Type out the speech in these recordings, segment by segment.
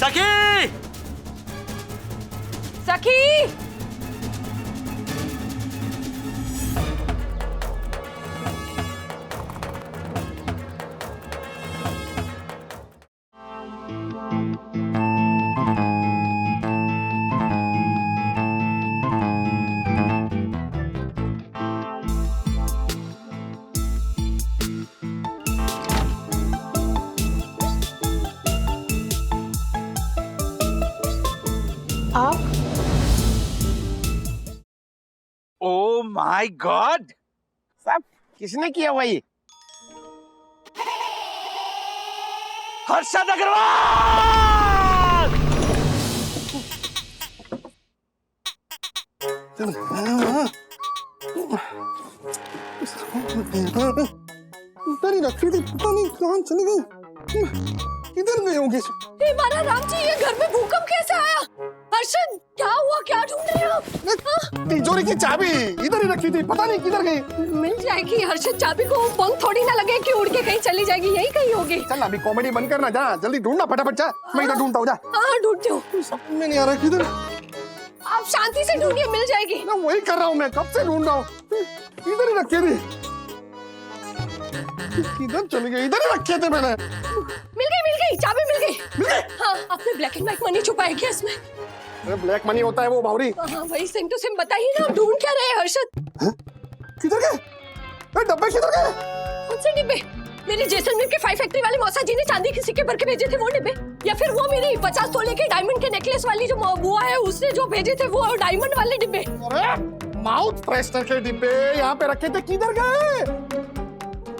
सखी! सखी! आप? Oh my God! साहब किसने किया वही? हर्षद अग्रवाल! इधर ही रखी थी, पता नहीं कहाँ चली गई। इधर गए होंगे। हे मारा राम जी, ये घर में भूकंप कैसे आया? हर्षद, क्या हुआ? क्या ढूंढ रहे हो आप? तिजोरी की चाबी इधर ही रखी थी, पता नहीं किधर गई। मिल जाएगी हर्षद, चाबी को पंख थोड़ी ना लगे कि उड़ के कहीं चली जाएगी, यही कहीं होगी। चल अभी कॉमेडी बंद करना, जा जल्दी ढूंढना फटाफट, जा मैं इधर ढूंढता हूँ, जा। हाँ ढूंढती हूँ। मैं नहीं आ रहा, किधर? आप शांति से ढूंढिए, मिल जाएगी। ना वही कर रहा हूँ मैं, कब से ढूंढ रहा हूँ। इधर ही रखे थे, इधर चली गई, इधर ही रखे थे मैंने। मिल गई, चाबी मिल गई। हाँ, आपने ब्लैक एंड व्हाइट मनी छुपाई क्या इसमें? अरे ब्लैक मनी होता है वो बावरी। हाँ वही सेम टू सेम बताइए ना, आप ढूंढ क्या रहे हैं हर्षद? किधर गए? अरे डब्बे किधर गए? कौन से डिब्बे? मेरे जैसलमेर के 5 फैक्ट्री वाले मौसा जी ने चांदी के सिक्के भर के भेजे थे वो डिब्बे, या फिर वो मेरी 50 तोले के डायमंड के नेकलेस वाली जो बुआ है उसने जो भेजे थे वो डायमंड वाले डिब्बे? अरे माउथ फ्रेशनर के डिब्बे यहाँ पे रखे थे, किधर गए?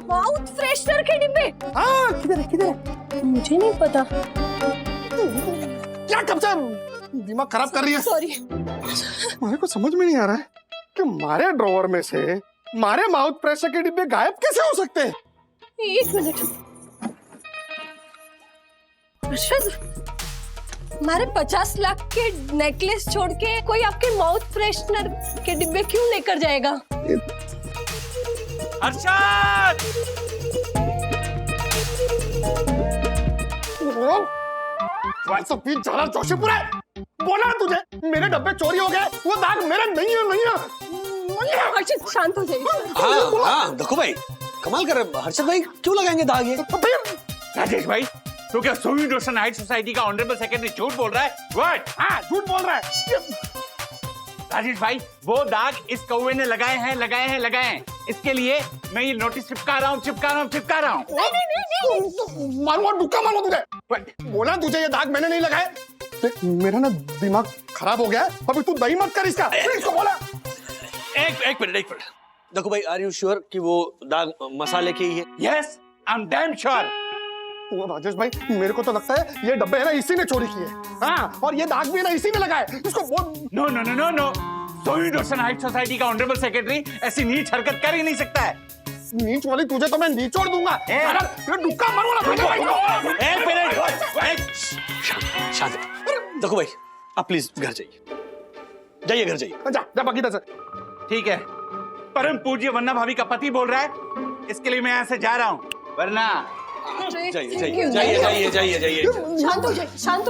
माउथ फ्रेशनर के डिब्बे? हाँ किधर है, किधर है? मुझे नहीं पता। क्या कब से दिमाग खराब कर रही है? सॉरी। मेरे को समझ में नहीं आ रहा है कि हमारे ड्रॉवर में से हमारे माउथ फ्रेशनर के डिब्बे गायब कैसे हो सकते हैं? 1 मिनट। हर्षद, हमारे 50 लाख के नेकलेस छोड़ के कोई आपके माउथ फ्रेशनर के डिब्बे क्यों लेकर जाएगा? हर्षद! झाला जोशीपुर है, बोला तुझे मेरे डब्बे चोरी हो गए, वो दाग मेरे नहीं है, नहीं है। हर्षद शांत हो जाइए। हाँ देखो भाई, कमाल कर रहे हर्षद भाई, क्यों लगाएंगे दाग ये? राजेश भाई, तो क्या सोवियत रोशन हाइट सोसाइटी का ऑनरेबल सेक्रेटरी झूठ बोल रहा है? व्हाट? हाँ झूठ बोल रहा है। राजेश भाई, वो दाग इस कौवे ने लगाए हैं। इसके लिए मैं ये नोटिस चिपका रहा हूँ। मारूंगा, डुक्का मारूंगा तुझे। बोला तुझे ये दाग मैंने नहीं लगाए। मेरा ना दिमाग खराब हो गया है, अभी तू दही मत कर इसका। इसको बोला। एक मिनट देखो भाई, आर यू श्योर कि वो दाग मसाले के ही है? Yes, I am damn sure. Rajesh भाई, मेरे को तो लगता है ये डब्बे है ना इसी ने चोरी किए। हाँ, और ये दाग भी ना इसी ने लगाए। इसको बोल। नो। सोवियत रोशन हाइट सोसाइटी का ऑनरेबल सेक्रेटरी ऐसी नीच हरकत कर ही नहीं सकता है। नीच वाली तुझे तो मैं निचोड़ दूंगा। डुक्का मारूंगा। एक मिनट, शांत। देखो भाई, आप प्लीज घर जाइए, घर जाइए। जा बाकी से। ठीक है, परम पूज्य वन्ना भाभी का पति बोल रहा है, इसके लिए मैं यहाँ से जा रहा हूँ, वरना जाइए। शांत हो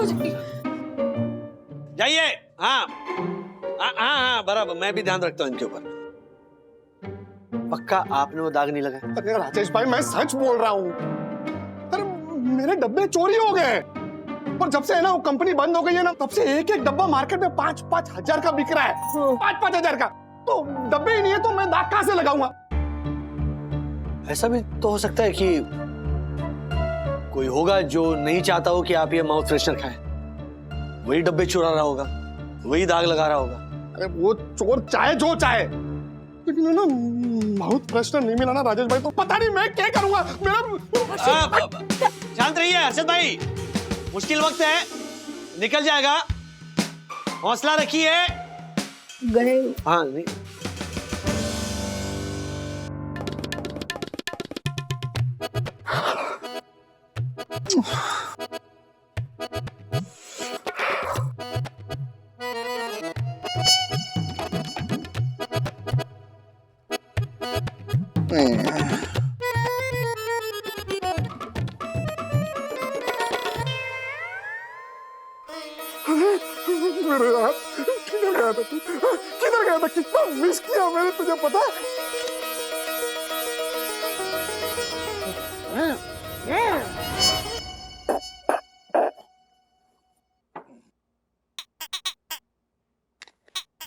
जाइए। जाइए। हाँ, बराबर, मैं भी ध्यान रखता हूँ इनके ऊपर। पक्का आपने वो दाग नहीं लगाया? अरे राजेश भाई, मैं सच बोल रहा हूँ। अरे मेरे डब्बे चोरी हो गए, और जब से है ना वो कंपनी बंद हो गई है ना, तब से एक डब्बा मार्केट में 5-5 हजार का बिक रहा है। 5-5 हजार का। तो डब्बे ही नहीं है तो मैं दाग कहाँ से लगाऊंगा? ऐसा भी तो हो सकता है कि कोई होगा जो नहीं चाहता हो कि आप ये माउथ फ्रेशनर खाएं, वही डब्बे चुरा रहा होगा, वही दाग लगा रहा होगा। अरे वो चोर चाहे जो चाहे, लेकिन ना माउथ फ्रेशनर नहीं मिला ना राजेश भाई, तो पता नहीं मैं क्या करूंगा। मेरा शांत रहिए हर्षद भाई, मुश्किल वक्त है, निकल जाएगा, हौसला रखिए। गए? हाँ नहीं। मिस किया मैंने, तुझे पता है?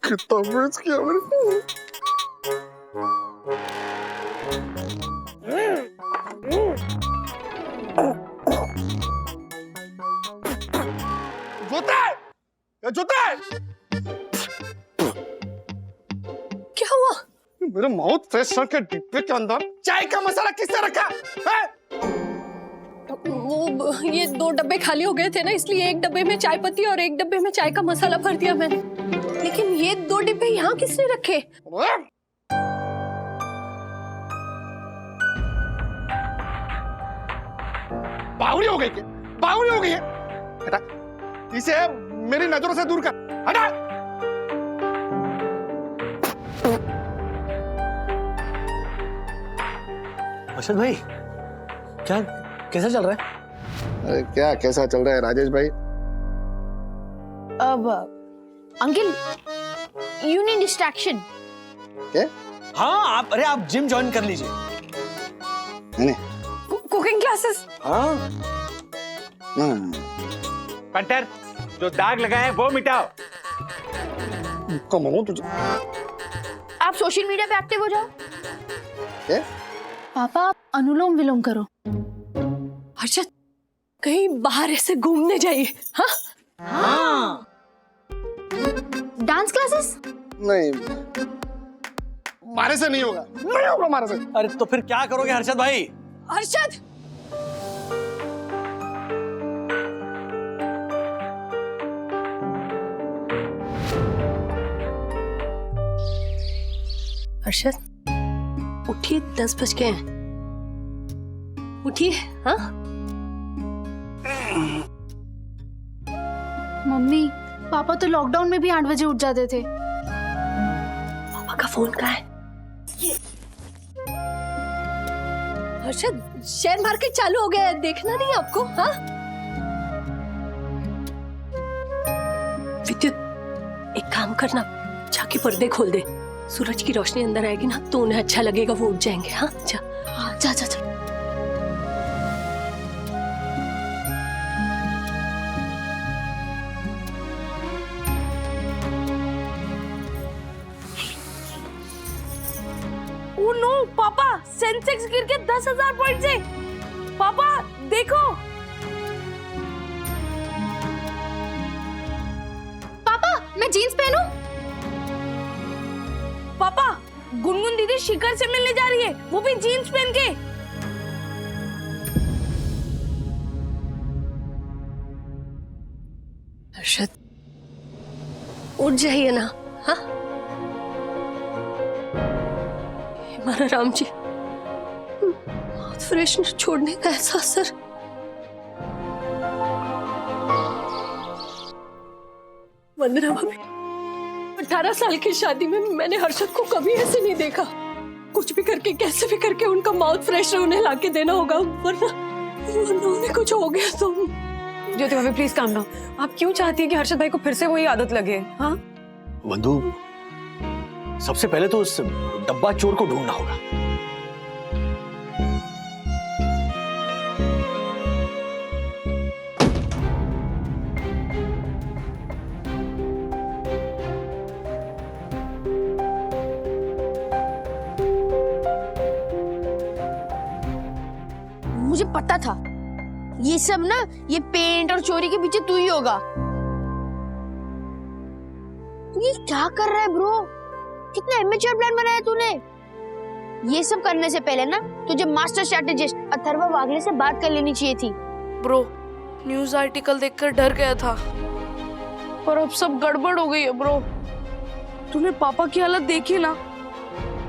कितना मिस किया मैंने। जूता है, ये जूता है। क्या हुआ? मेरे माउथ फ्रेशनर के डिब्बे के अंदर चाय का मसाला किसने रखा है? वो ये 2 डब्बे खाली हो गए थे ना, इसलिए एक डब्बे में चाय पत्ती और एक डब्बे में चाय का मसाला भर दिया मैंने। लेकिन ये 2 डिब्बे यहाँ किसने रखे? बावरी हो गई, बावरी हो गई है। हटा, इसे मेरी नजरों से दूर कर। हटा। अर्शद भाई, क्या कैसा चल रहा है? अरे क्या कैसा चल रहा है राजेश भाई? अब अंकल, यू नीड डिस्ट्रैक्शन। क्या? हाँ, आप जिम ज्वाइन कर लीजिए। नहीं, कुकिंग क्लासेस। हाँ, पंटर, जो दाग लगा है वो मिटाओ। कमाओ तुझे। आप सोशल मीडिया पे एक्टिव हो जाओ। क्या? पापा, आप अनुलोम विलोम करो। हर्षद, कहीं बाहर ऐसे घूमने जाइए। हाँ हाँ। Dance classes? नहीं, मारे से नहीं होगा, नहीं होगा मारे से। अरे तो फिर क्या करोगे हर्षद भाई? हर्षद, हर्षद, उठिए, 10 बज गए हैं। उठिए। हाँ, मम्मी, पापा तो लॉकडाउन में भी 8 बजे उठ जाते थे। पापा का फोन कहाँ है? हर्षद, शेयर मार्केट चालू हो गया है, देखना नहीं आपको? हाँ, विद्युत, एक काम करना, जाके पर्दे खोल दे। सूरज की रोशनी अंदर आएगी ना तो उन्हें अच्छा लगेगा, वो उठ जाएंगे। हाँ, जा जा जा, जा। ओह नो पापा, सेंसेक्स गिर के 10,000 पॉइंट से। पापा देखो। पापा, मैं जीन्स पहनूं? पापा, गुनगुन दीदी शिखर से मिलने जा रही है, वो भी जीन्स पहन के। हर्षद, उठ जाइए ना। हाँ, हमारा राम जी, माउथ फ्रेशनर छोड़ने का ऐसा असर। वंदना भाभी, 18 साल की शादी में मैंने हर्षद को कभी ऐसे नहीं देखा। कुछ भी करके, कैसे भी करके उनका माउथ फ्रेशनर उन्हें लाके देना होगा, वरना उन्हें कुछ हो गया तो। ज्योति भाभी, प्लीज काम डाउन। आप क्यों चाहती है कि हर्षद भाई को फिर से वही आदत लगे? हाँ, बंधु, सबसे पहले तो उस डब्बा चोर को ढूंढना होगा। मुझे पता था ये सब ना, ये पेंट और चोरी के पीछे तू ही होगा। तू ये क्या कर रहा है ब्रो? कितना इमेच्योर प्लान बनाया तूने। ये सब करने से पहले ना तुझे मास्टर स्ट्रेटेजिस्ट अथर्वा वागले से बात कर लेनी चाहिए थी। ब्रो, न्यूज़ आर्टिकल देखकर डर गया था, पर अब सब गड़बड़ हो गई है ब्रो। तूने पापा की हालत देखी ना,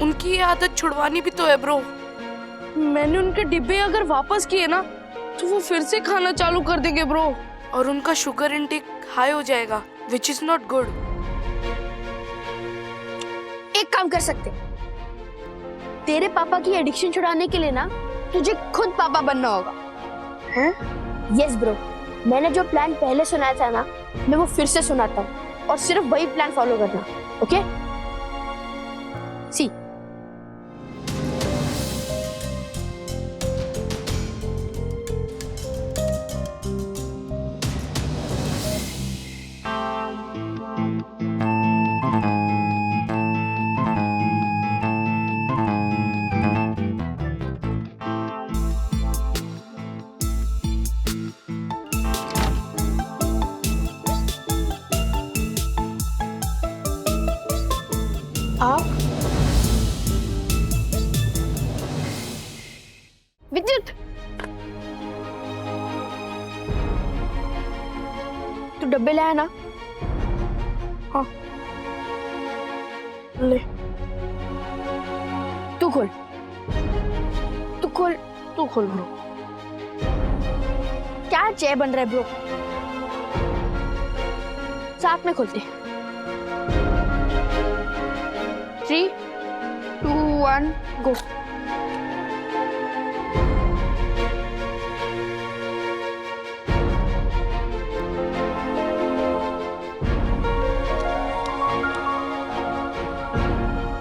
उनकी ये आदत छुड़वानी भी तो है ब्रो। मैंने उनके डिब्बे अगर वापस किए ना तो वो फिर से खाना चालू कर देंगे ब्रो, और उनका शुगर इंटेक हाई हो जाएगा, विच इज नॉट गुड। एक काम कर सकते, तेरे पापा की एडिक्शन छुड़ाने के लिए ना तुझे खुद पापा बनना होगा। हाँ? यस ब्रो, मैंने जो प्लान पहले सुनाया था ना, मैं वो फिर से सुनाता हूँ, और सिर्फ वही प्लान फॉलो करना, ओके? विद्युत, तू डब्बे लाया ना? हाँ ले, तू खोल, तू खोल। तू खोल ब्रो। क्या जय बन रहा है ब्रो? साथ में खोलते। 3, 2, 1 गो।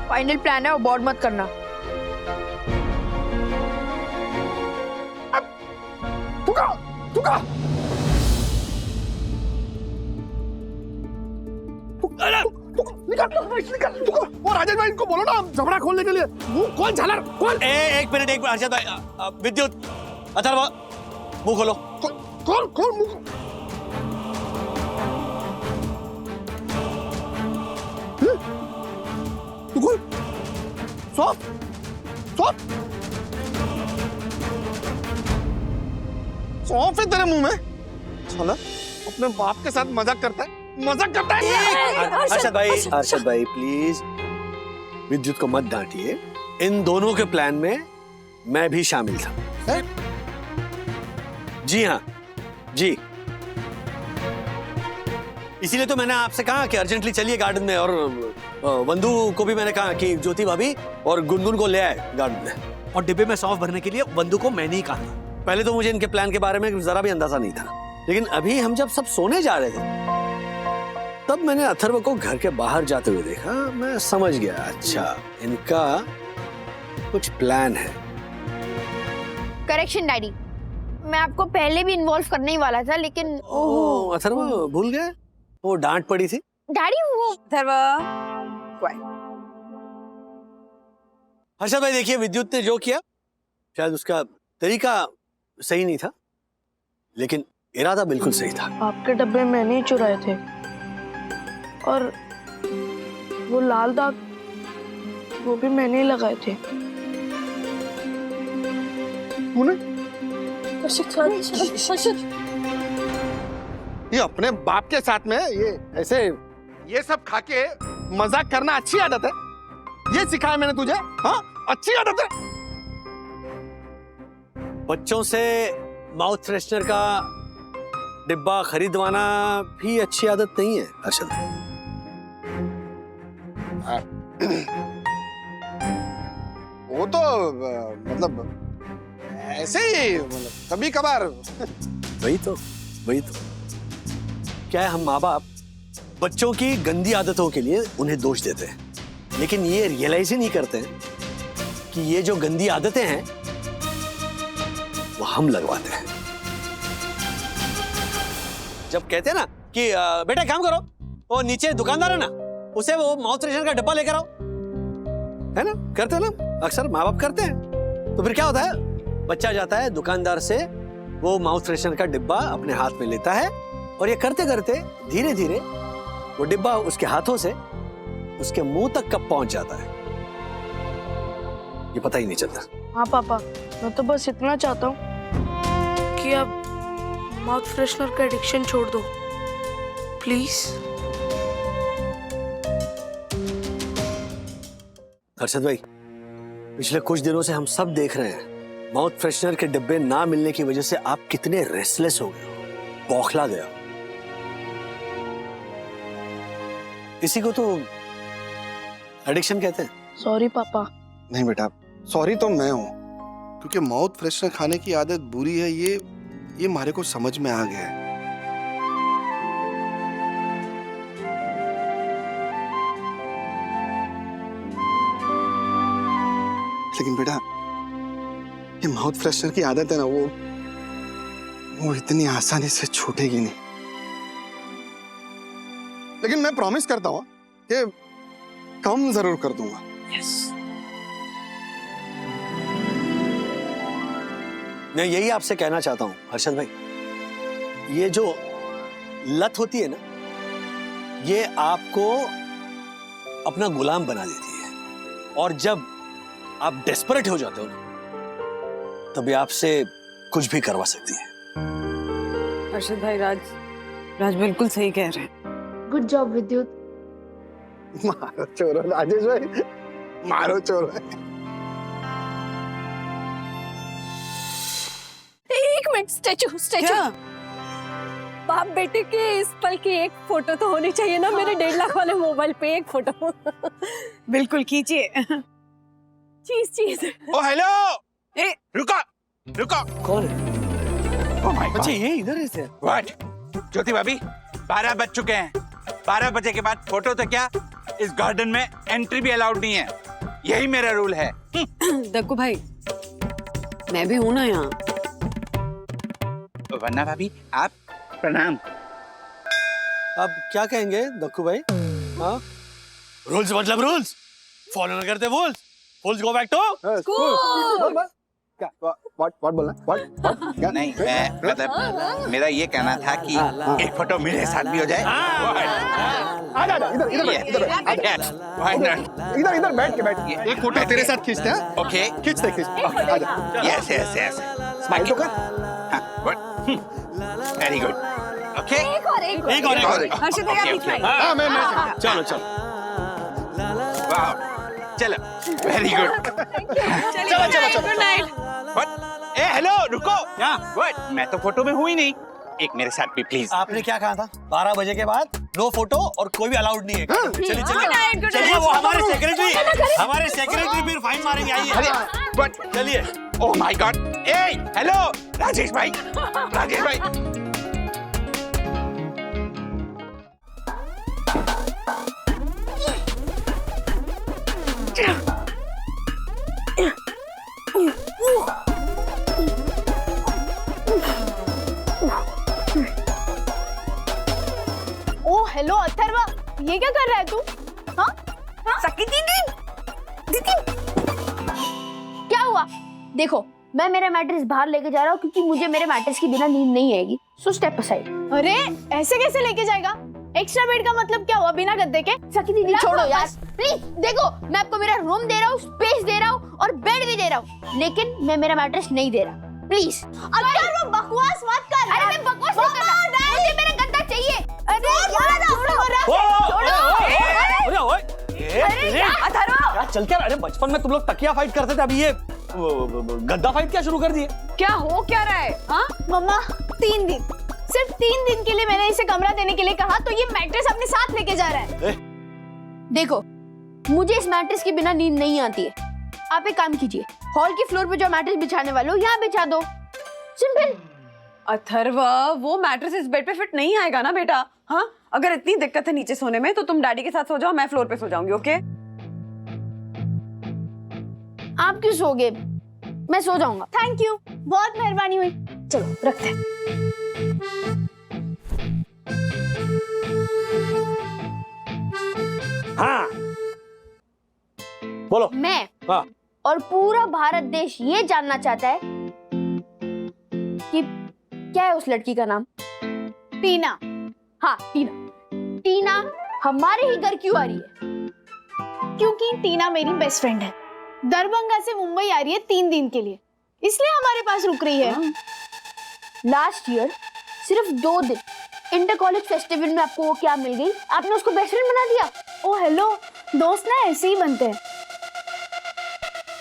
फाइनल प्लान है, अबॉर्ड मत करना। तुका तुका निकल तुका। और राजेश भाई इनको बोलो ना जबड़ा खोलने के लिए। मुंह खोल झालर खोल। एक मिनट हर्षद भाई, विद्युत, अथर्व, मुंह खोलो। खोल खोल मुंह। तू खोल। सॉफ्ट सॉफ्ट सॉफ्ट है तेरे मुंह में। साला अपने बाप के साथ मजाक करता है, मजाक करता है। हर्षद भाई प्लीज विद्युत को मत डांटिए। इन दोनों के प्लान में मैं भी शामिल था। है? जी हाँ, जी। इसीलिए तो मैंने आपसे कहा कि अर्जेंटली चलिए गार्डन में, और वंदू को भी मैंने कहा कि ज्योति भाभी और गुनगुन को ले आए गार्डन में। और डिब्बे में सौंफ भरने के लिए वंदू को मैंने ही कहा था। पहले तो मुझे इनके प्लान के बारे में जरा भी अंदाजा नहीं था, लेकिन अभी हम जब सब सोने जा रहे थे तब मैंने अथर्व को घर के बाहर जाते हुए देखा। मैं समझ गया, अच्छा इनका कुछ प्लान है। करेक्शन डैडी, मैं आपको पहले भी इन्वॉल्व करने ही वाला था, लेकिन ओह अथर्व भूल गए, वो डांट पड़ी थी। डैडी वो हर्षद भाई देखिए, विद्युत ने जो किया शायद उसका तरीका सही नहीं था, लेकिन इरादा बिल्कुल सही था। आपके डब्बे मैंने ही चुराए थे, और वो लाल दाग वो भी मैंने ही लगाए थे। तूने? हर्षद, ये अपने बाप के साथ में ये ऐसे ये सब खा के मजाक करना अच्छी आदत है? ये सिखाया मैंने तुझे? हाँ, अच्छी आदत है। बच्चों से माउथ फ्रेशनर का डिब्बा खरीदवाना भी अच्छी आदत नहीं है हर्षद। वो तो मतलब ऐसे ही, मतलब कभी कभार। वही तो क्या है, हम माँ बाप बच्चों की गंदी आदतों के लिए उन्हें दोष देते हैं, लेकिन ये रियलाइज ही नहीं करते हैं कि ये जो गंदी आदतें हैं वो हम लगवाते हैं। जब कहते हैं ना कि बेटा काम करो, वो नीचे दुकानदार है ना, उसे वो माउथ फ्रेशनर का डब्बा लेकर आओ, है ना, करते हैं ना, अक्सर माँ बाप करते हैं। तो फिर क्या होता है, बच्चा जाता है दुकानदार से वो माउथ फ्रेशनर का डिब्बा अपने हाथ में लेता है, और ये करते करते धीरे धीरे वो डिब्बा उसके हाथों से उसके मुंह तक कब पहुंच जाता है ये पता ही नहीं चलता। हाँ पापा, मैं तो बस इतना चाहता हूँ कि आप माउथ फ्रेशनर का एडिक्शन छोड़ दो, प्लीज। हर्षद भाई, पिछले कुछ दिनों से हम सब देख रहे हैं, माउथ फ्रेशनर के डिब्बे ना मिलने की वजह से आप कितने रेस्टलेस हो गए, बौखला गया। इसी को तो एडिक्शन कहते हैं। सॉरी पापा। नहीं बेटा, सॉरी तो मैं हूं, क्योंकि माउथ फ्रेशनर खाने की आदत बुरी है, ये हमारे को समझ में आ गया है। लेकिन बेटा, ये माउथ फ्रेशनर की आदत है ना, वो इतनी आसानी से छूटेगी नहीं। लेकिन मैं प्रॉमिस करता हूं कि कम जरूर कर दूंगा। मैं यही आपसे कहना चाहता हूं हर्षद भाई, ये जो लत होती है ना, ये आपको अपना गुलाम बना देती है, और जब आप डेस्परेट हो जाते हो ना, तभी आपसे कुछ भी करवा सकती है। हर्षद भाई, राज बिल्कुल सही कह रहे हैं। गुड जॉब विद्युत। मारो चोरो राजेश भाई, मारो चोरो। एक मिनट, स्टैचू। बाप बेटे के इस पल की एक फोटो तो होनी चाहिए ना मेरे 1.5 लाख वाले मोबाइल पे। एक फोटो बिल्कुल खींचिए। चीज। ओ हेलो, ए, रुको। कौन है? ओ माय अच्छा, ये इधर से। व्हाट? ज्योति भाभी, 12 बज चुके हैं। 12 बजे के बाद फोटो तो क्या, इस गार्डन में एंट्री भी अलाउड नहीं है। यही मेरा रूल है। दक्कू भाई, मैं भी हूं ना यहाँ। वरना भाभी आप प्रणाम। अब क्या कहेंगे दक्कू भाई? हाँ, रूल्स मतलब रूल्स, फॉलो नहीं करते फूल्स गो बैक टू बोल। क्या? व्हाट बोलना? व्हाट? क्या? नहीं, मैं मतलब मेरा ये कहना था कि एक फोटो मेरे साथ भी हो जाए। आजा इधर बैठ के एक फोटो तेरे साथ खींचते हैं। ओके, खींचते आजा। यस। स्माइल तो कर। Very good. ओके, एक और हर्षद भाई, आप बीच में। हाँ, मैं चलो वाह, चलो, वेरी गुड। चलो। Good night. What? A hello, रुको। व्हाट? मैं तो फोटो में हूँ ही नहीं। एक मेरे साथ भी प्लीज। आपने क्या कहा था? 12 बजे के बाद नो फोटो और कोई भी अलाउड नहीं है। चलिए चलिए, वो हमारे सेक्रेटरी फिर फाइन मारेंगे। आइए, व्हाट? चलिए। Oh my God. A hello, Rajesh भाई। ओ हेलो अथर्व, ये क्या कर रहा है तू? हाँ? क्या हुआ? देखो, मैं मेरा मैट्रेस बाहर लेके जा रहा हूँ क्योंकि मुझे मेरे मैट्रेस के बिना नींद नहीं आएगी। So step aside. अरे ऐसे कैसे लेके जाएगा? एक्स्ट्रा बेड का मतलब क्या हुआ बिना गद्दे के? सकी दीदी छोड़ो यार प्लीज। देखो, मैं आपको मेरा रूम दे रहा हूँ, स्पेस दे रहा हूँ और बेड भी दे रहा हूँ, लेकिन मैं मेरा मैट्रेस नहीं दे रहा। प्लीज। अगर वो बकवास मत कर। अरे मैं बकवास नहीं कर रहा, मुझे मेरा गद्दा चाहिए। अरे क्या चल क्या? अरे बचपन में तुम लोग तकिया फाइट करते थे, अभी ये गद्दा फाइट क्या शुरू कर दिए? क्या हो क्या रहा है? हाँ, मम्मा 3 दिन, सिर्फ 3 दिन के लिए मैंने इसे कमरा देने के लिए कहा तो ये मैट्रेस अपने साथ लेके जा रहा है। देखो, मुझे इस मैट्रेस के बिना नींद नहीं आती है। आप एक काम कीजिए, हॉल की फ्लोर पे जो मैट्रेस बिछाने वाले हो यहाँ बिछा दो। सिंपल। अथर्वा, वो मैट्रेस इस बेड पे फिट नहीं आएगा ना बेटा। हाँ, अगर इतनी दिक्कत है नीचे सोने में तो तुम डैडी के साथ सो जाओ, मैं फ्लोर पे सो जाऊंगी। ओके? आप क्यों सोगे? मैं सो जाऊंगा। थैंक यू, बहुत मेहरबानी हुई। चलो रखते हैं। हाँ, बोलो। मैं हाँ। और पूरा भारत देश ये जानना चाहता है कि क्या है उस लड़की का नाम? टीना। हाँ, टीना हमारे ही घर क्यों आ रही है? क्योंकि टीना मेरी बेस्ट फ्रेंड है। दरभंगा से मुंबई आ रही है 3 दिन के लिए, इसलिए हमारे पास रुक रही है। लास्ट ईयर सिर्फ 2 दिन इंटर कॉलेज फेस्टिवल में आपको वो क्या मिल गई? आपने उसको बेस्ट फ्रेंड बना दिया। ओ हेलो, दोस्त ना ऐसे ही बनते हैं।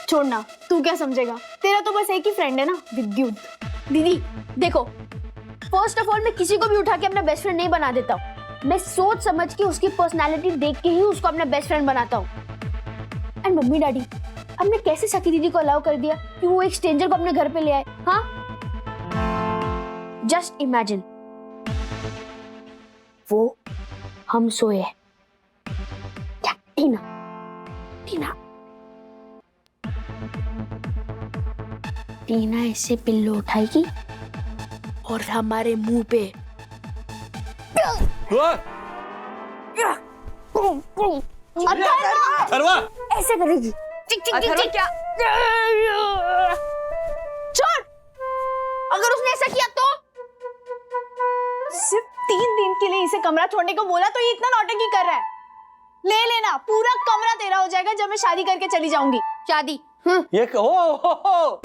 छोड़ना, तू क्या समझेगा? तेरा तो बस एक ही फ्रेंड है ना, विद्युत। दीदी देखो, फर्स्ट ऑफ ऑल मैं किसी को भी उठा के अपना बेस्ट फ्रेंड नहीं बना देता हूँ। मैं सोच समझ के उसकी पर्सनालिटी देख के ही उसको अपना बेस्ट फ्रेंड बनाता हूँ। एंड मम्मी डैडी, हमने कैसे सखी दीदी को अलाउ कर दिया कि वो एक स्ट्रेंजर को अपने घर पे ले आए? हाँ, जस्ट इमेजिन, वो हम सोए हैं, क्या टीना ऐसे पिल्लो उठाएगी और हमारे मुंह पे अथर्वा, ऐसे करेगी। टिक टिक टिक टिक। क्या? छोड़, अगर उसने ऐसा किया तो? सिर्फ 3 दिन के लिए इसे कमरा छोड़ने को बोला तो ये इतना नौटंकी कर रहा है। ले लेना, पूरा कमरा तेरा हो जाएगा जब मैं शादी करके चली जाऊंगी। शादी? ये कहो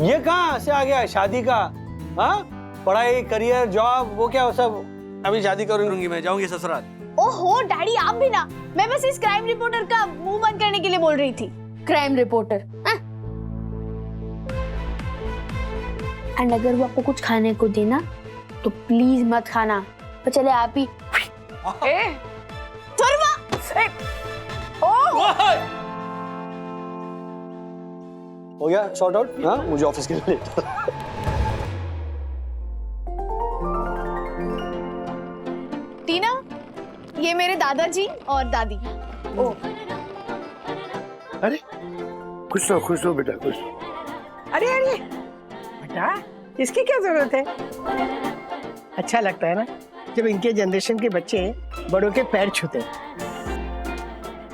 ये कहाँ से आ गया शादी का? हाँ, पढ़ाई, करियर, जॉब, वो क्या सब? अभी शादी करूंगी मैं, जाऊंगी ससुराल। ओहो डैडी आप भी ना, मैं बस इस क्राइम रिपोर्टर का मुंह बंद करने के लिए बोल रही थी। Crime reporter. एंड अगर वो आपको कुछ खाने को देना तो प्लीज मत खाना, तो चले आप ही। हो गया सॉर्ट आउट? हाँ, मुझे ऑफिस के लिए। टीना, ये मेरे दादाजी और दादी। ओ अरे खुश रहो बेटा, खुश। अरे अरे बेटा, इसकी क्या जरूरत है? अच्छा लगता है ना जब इनके जनरेशन के बच्चे बड़ों के पैर छूते हैं।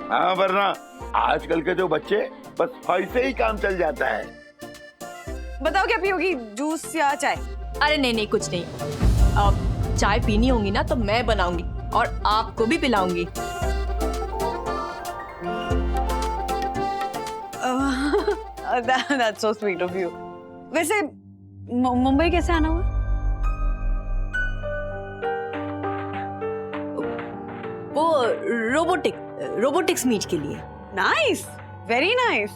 हाँ, वरना आजकल के जो बच्चे बस ऐसे ही काम चल जाता है। बताओ क्या पियोगी, जूस या चाय? अरे नहीं नहीं, कुछ नहीं। अब चाय पीनी होगी ना तो मैं बनाऊंगी और आपको भी पिलाऊंगी। That's so sweet of you. वैसे मुंबई कैसे आना हुआ? वो रोबोटिक्स मीट के लिए। Nice, very nice.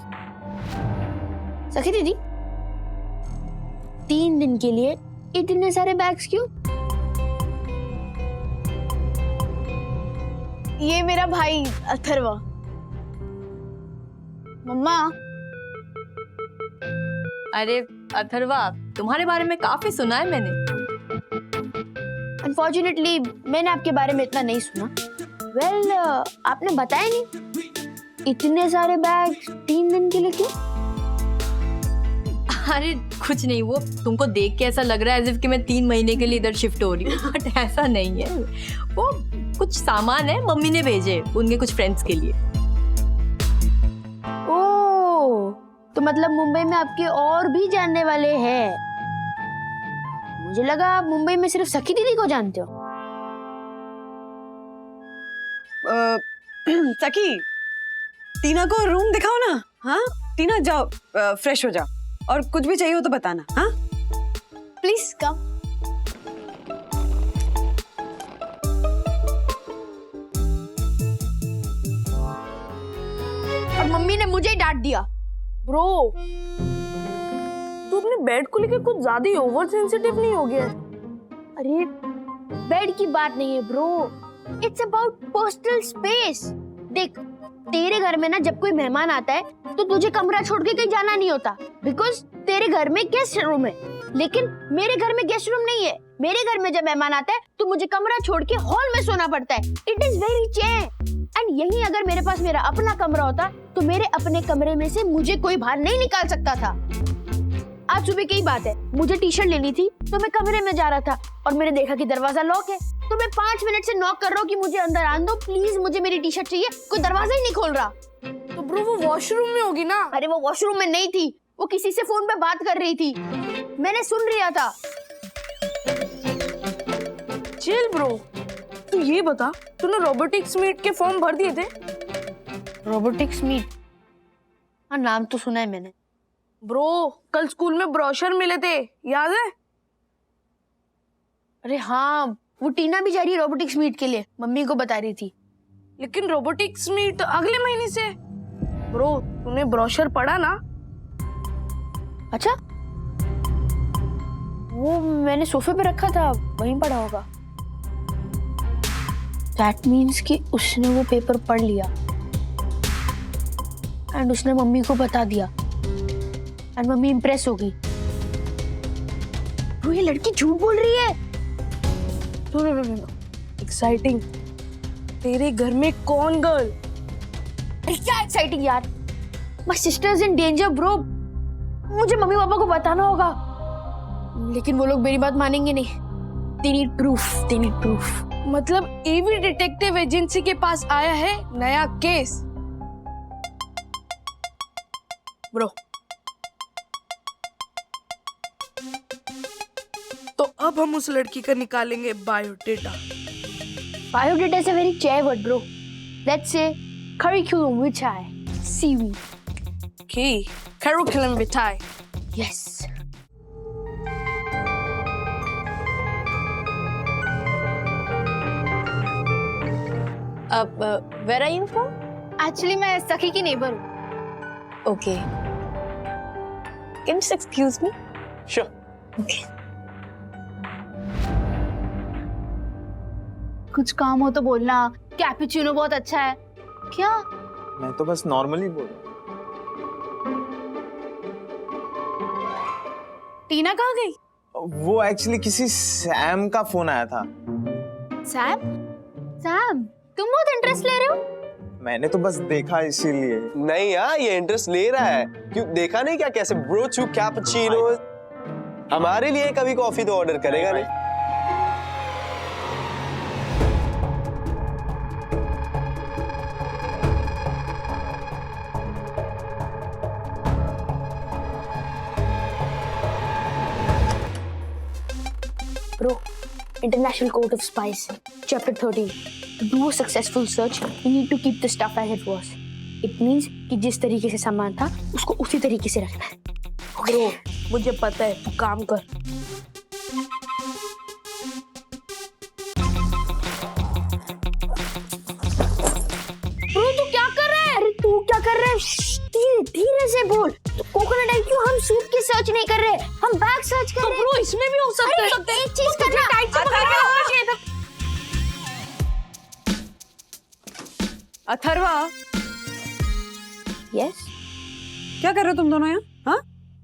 सखी दीदी, 3 दिन के लिए इतने सारे बैग्स क्यों? ये मेरा भाई अथर्वा। मम्मा, अरे अथर्वा, तुम्हारे बारे में काफी सुना है मैंने। अनफॉर्चुनेटली मैंने आपके बारे में इतना नहीं सुना। वेल, आपने बताया नहीं। इतने सारे बैग 3 दिन के लिए क्यों? अरे कुछ नहीं, वो तुमको देख के ऐसा लग रहा है एज इफ कि मैं 3 महीने के लिए इधर शिफ्ट हो रही हूँ, बट ऐसा नहीं है। वो कुछ सामान है, मम्मी ने भेजे उनके कुछ फ्रेंड्स के लिए। ओह, तो मतलब मुंबई में आपके और भी जानने वाले हैं। मुझे लगा आप मुंबई में सिर्फ सखी दीदी को जानते हो। सखी, टीना को रूम दिखाओ ना। हाँ टीना, जाओ फ्रेश हो जाओ, और कुछ भी चाहिए हो तो बताना। हाँ प्लीज कम। और मम्मी ने मुझे ही डांट दिया। ब्रो, तू अपने बेड को लेकर कुछ ज्यादा ही ओवर सेंसिटिव नहीं हो गया? अरे बेड की बात नहीं है bro, it's about personal space. देख, तेरे घर में ना जब कोई मेहमान आता है तो तुझे कमरा छोड़ के कहीं जाना नहीं होता, बिकॉज तेरे घर में गेस्ट रूम है। लेकिन मेरे घर में गेस्ट रूम नहीं है। मेरे घर में जब मेहमान आता है तो मुझे कमरा छोड़ के हॉल में सोना पड़ता है। It is very change. And यही अगर मेरे पास मेरा अपना कमरा होता तो मेरे अपने कमरे में से मुझे कोई बाहर नहीं निकाल सकता था। आज सुबह की बात है, मुझे टी शर्ट लेनी थी तो मैं कमरे में जा रहा था और मैंने देखा कि दरवाजा लॉक है, तो मैं 5 मिनट से नॉक कर रहा हूँ कि मुझे अंदर आने दो प्लीज, मुझे मेरी टी शर्ट चाहिए। कोई दरवाजा ही नहीं खोल रहा। तो ब्रो वो वॉशरूम में होगी ना? अरे वो वॉशरूम में नहीं थी, वो किसी से फोन पे बात कर रही थी, मैंने सुन लिया था। चिल ब्रो, तू ये बता, तूने रोबोटिक्स मीट के फॉर्म भर दिए थे? Robotics meet? हाँ, नाम तो सुना है मैंने। ब्रो, कल स्कूल में ब्रोशर मिले थे, याद है? अरे हाँ, वो टीना भी जा रही है रोबोटिक्स मीट के लिए, मम्मी को बता रही थी। लेकिन रोबोटिक्स मीट अगले महीने से। ब्रो, तूने ब्रोशर पढ़ा ना? अच्छा, वो मैंने सोफे पे रखा था, वहीं पढ़ा होगा। दैट मीन्स कि उसने वो पेपर पढ़ लिया एंड उसने मम्मी को बता दिया एंड मम्मी इंप्रेस हो गई। वो ये लड़की झूठ बोल रही है। एक्साइटिंग। तेरे घर में कौन गर्ल? अरे क्या एक्साइटिंग यार, my sister is in danger bro. मुझे मम्मी पापा को बताना होगा, लेकिन वो लोग मेरी बात मानेंगे नहीं। They need proof, they need proof. मतलब एवी डिटेक्टिव एजेंसी के पास आया है नया केस। ब्रो, तो अब हम उस लड़की का निकालेंगे biodata. Biodata is a very chair word, bro. Let's say curriculum vitae, seaweed. Okay, curriculum vitae. Yes. Where are you from? Actually मैं सखी की नेबर हूँ। Okay, can you excuse me? Sure. Okay. कुछ काम हो तो बोलना। कैपुचिनो बहुत अच्छा है। क्या? मैं तो बस नॉर्मली बोल रहा टीना कहाँ गई? हूँ। वो एक्चुअली किसी सैम का फोन आया था। सैम? सैम, तुम बहुत इंटरेस्ट ले रहे हो? मैंने तो बस देखा इसीलिए। नहीं यार, ये इंटरेस्ट ले रहा है। क्यों, देखा नहीं क्या कैसे ब्रो चू कैपुचिनो? हमारे लिए कभी कॉफी तो ऑर्डर करेगा नहीं। Bro, International Court of Spies, Chapter 13. To do a successful search, you need to keep the stuff as it was. It means कि जिस तरीके से सामान था, उसको उसी तरीके से रखना है। ब्रो, मुझे पता है, तू काम कर। ब्रो, तू क्या कर रहा है? अरे तू क्या कर रहा है? धीरे धीरे से बोल। कोकोनट आई क्यों? हम सूट की सर्च नहीं कर रहे, हम बैग सर्च कर रहे हैं। ब्रो, इसमें भी हो सकता है। अरे एक चीज करना, टाइट से पकड़ के रखना चाहिए था। अथर्वा, यस, क्या कर रहे हो तुम दोनों यहाँ? हाँ,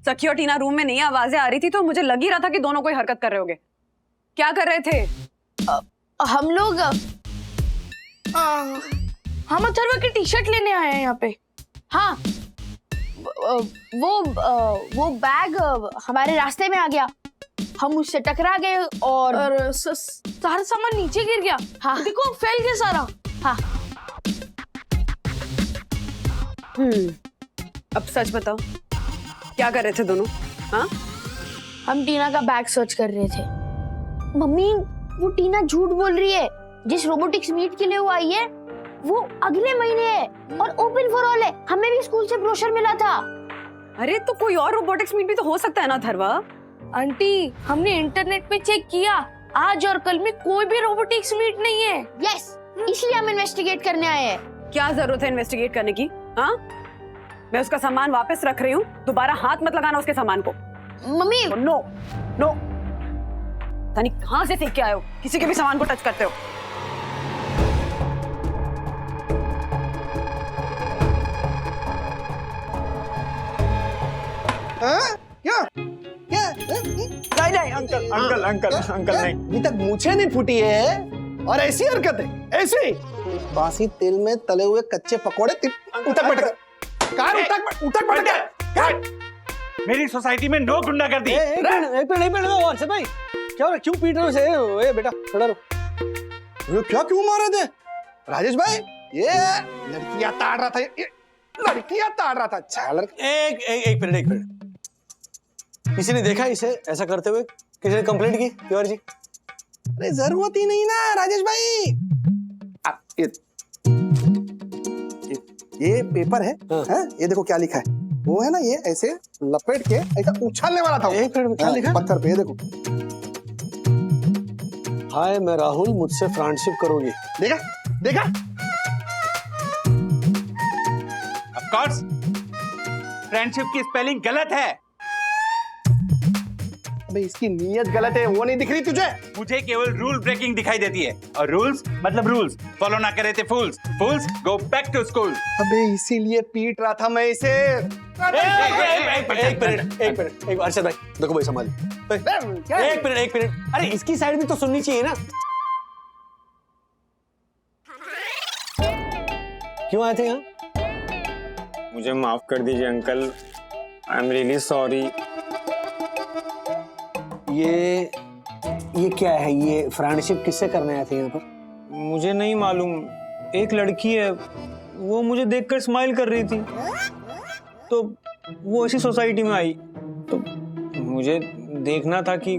सखी और टीना रूम में नहीं, आवाजें आ रही थी तो मुझे लग ही रहा था कि दोनों कोई हरकत कर रहे होगे। क्या कर रहे थे? हम लोग हम अथर्वा की टी शर्ट लेने आए हैं यहाँ पे। हाँ, वो बैग हमारे रास्ते में आ गया, हम उससे टकरा गए और सारा सामान नीचे गिर गया। हाँ, देखो फैल गया सारा। हाँ। अब सच बताओ, क्या कर रहे थे दोनों? हाँ, हम टीना का बैग सर्च कर रहे थे। मम्मी, वो टीना झूठ बोल रही है। जिस रोबोटिक्स मीट के लिए वो आई है, वो अगले महीने है और ओपन फॉर ऑल है। हमें भी स्कूल से ब्रोशर मिला था। अरे तो कोई और रोबोटिक्स मीट भी तो हो सकता है ना थरवा? आंटी, हमने इंटरनेट पे चेक किया, आज और कल में कोई भी रोबोटिक्स मीट नहीं है। यस, इसलिए हम इन्वेस्टिगेट करने आए हैं। क्या जरूरत है इन्वेस्टिगेट करने की? हाँ, मैं उसका सामान वापस रख रही हूँ, दोबारा हाथ मत लगाना उसके सामान को। मम्मी, नो नो, तानी कहाँ से सीख के आए हो किसी के भी सामान को टच करते हो? क्या क्या? नहीं अंकल अंकल अंकल अंकल नहीं। अभी तक मुझे नहीं फूटी है और ऐसी हरकत है, ऐसी बासी तेल में तले हुए कच्चे पकोड़े। उठक बैठक कार, उठक बैठक। मेरी सोसाइटी में नो गुंडागर्दी। एक मिनट वर्षा भाई, क्या हो रहा? क्यों पीट रहे हो उसे? ए बेटा खड़ा रहो। क्या क्यों मारे थे राजेश भाई? ये लड़कियां ताड़ रहा था, ये लड़कियां ताड़ रहा था। अच्छा लड़का। एक मिनट, किसी ने देखा इसे ऐसा करते हुए? किसी ने कंप्लेंट की तिवारी जी? अरे जरूरत ही नहीं ना राजेश भाई। ये पेपर है, हाँ? ये देखो क्या लिखा है। वो है ना, ये ऐसे लपेट के ऐसा उछालने वाला था। एक मिनट में क्या लिखा? पत्थर पे, ये देखो। हाय, मैं राहुल, मुझसे फ्रेंडशिप करोगी? देखा देखा? ऑफ कोर्स, फ्रेंडशिप की स्पेलिंग गलत है। अबे इसकी नीयत गलत है, वो नहीं दिख रही तुझे? मुझे केवल रूल ब्रेकिंग दिखाई देती है, और रूल्स मतलब रूल्स फॉलो ना करे थे फूल्स। फूल्स गो बैक टू स्कूल। अबे इसीलिए पीट रहा था मैं इसे। एक मिनट, अर्षद भाई देखो भाई, संभालिए। एक मिनट, अरे इसकी साइड भी तो सुननी चाहिए ना। क्यों आए थे यहाँ? मुझे माफ कर दीजिए uncle, I am really sorry. ये क्या है? ये फ्रेंडशिप किससे करने आए थे यहाँ पर? मुझे नहीं मालूम, एक लड़की है, वो मुझे देखकर स्माइल कर रही थी, तो वो इसी सोसाइटी में आई, तो मुझे देखना था कि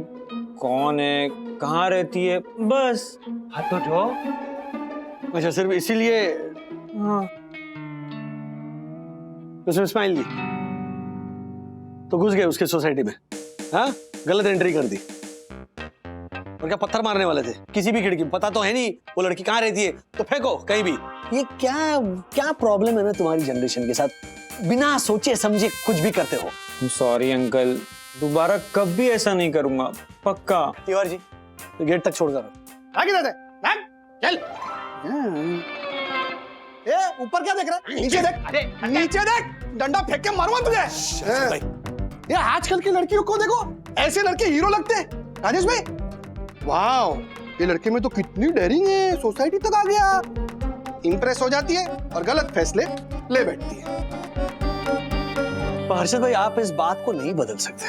कौन है, कहाँ रहती है, बस। हाथ तो उठाओ। अच्छा, सिर्फ इसीलिए? हाँ। उसने स्माइल दी तो घुस गए उसके सोसाइटी में? हाँ, गलत एंट्री कर दी। और क्या पत्थर मारने वाले थे किसी भी खिड़की में? पता तो है नहीं वो लड़की कहाँ रहती है, तो फेंको कहीं भी। ये क्या क्या प्रॉब्लम है ना तुम्हारी जनरेशन के साथ, बिना सोचे समझे कुछ भी करते हो। सॉरी अंकल, दोबारा कभी ऐसा नहीं करूंगा, पक्का। तिवारी जी तो गेट तक छोड़ कर आगे जाते भाग, चल। ए ऊपर क्या देख रहा है? नीचे देख, नीचे देख, डंडा फेंक के मारूंगा तुझे। ये आजकल की लड़कियों को देखो, ऐसे लड़के हीरो लगते हैं। राजेश भाई, वाह, ये लड़के में तो कितनी डेयरिंग है, सोसाइटी तक आ गया। इंप्रेस हो जाती है और गलत फैसले ले बैठती है। हर्षद भाई, आप इस बात को नहीं बदल सकते।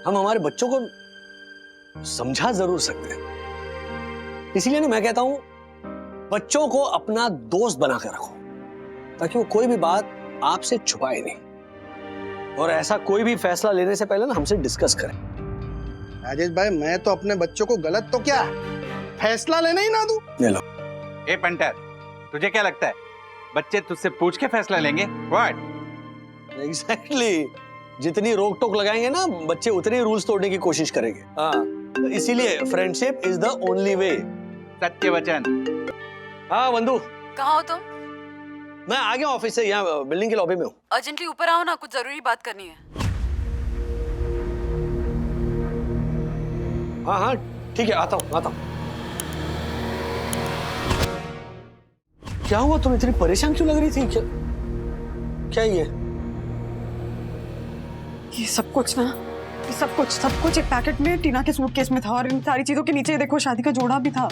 हम हमारे बच्चों को समझा जरूर सकते हैं, इसीलिए ना मैं कहता हूं बच्चों को अपना दोस्त बनाकर रखो, ताकि वो कोई भी बात आपसे छुपाए नहीं, और ऐसा कोई भी फैसला लेने से पहले ना हमसे डिस्कस करें। राजेश भाई, मैं तो अपने बच्चों को गलत तो क्या फैसला लेने ही ना दूं। ले लो। ए पंटर, तुझे क्या लगता है बच्चे तुझसे पूछ के फैसला लेंगे? व्हाट? एग्जैक्टली, जितनी रोक टोक लगाएंगे ना बच्चे उतने रूल्स तोड़ने की कोशिश करेंगे। हाँ, तो इसीलिए friendship is the only way. सत्य वचन। हाँ बंधु, कहाँ हो तुम? मैं आ गया ऑफिस से, यहाँ बिल्डिंग के लॉबी में हूँ। अर्जेंटली ऊपर आओ ना, कुछ जरूरी बात करनी है। हाँ हाँ ठीक है, आता हूँ। क्या हुआ, तुम इतनी परेशान क्यों लग रही थी? क्या ये सब कुछ ना, ये सब कुछ एक पैकेट में टीना के सूटकेस में था, और इन सारी चीजों के नीचे देखो शादी का जोड़ा भी था।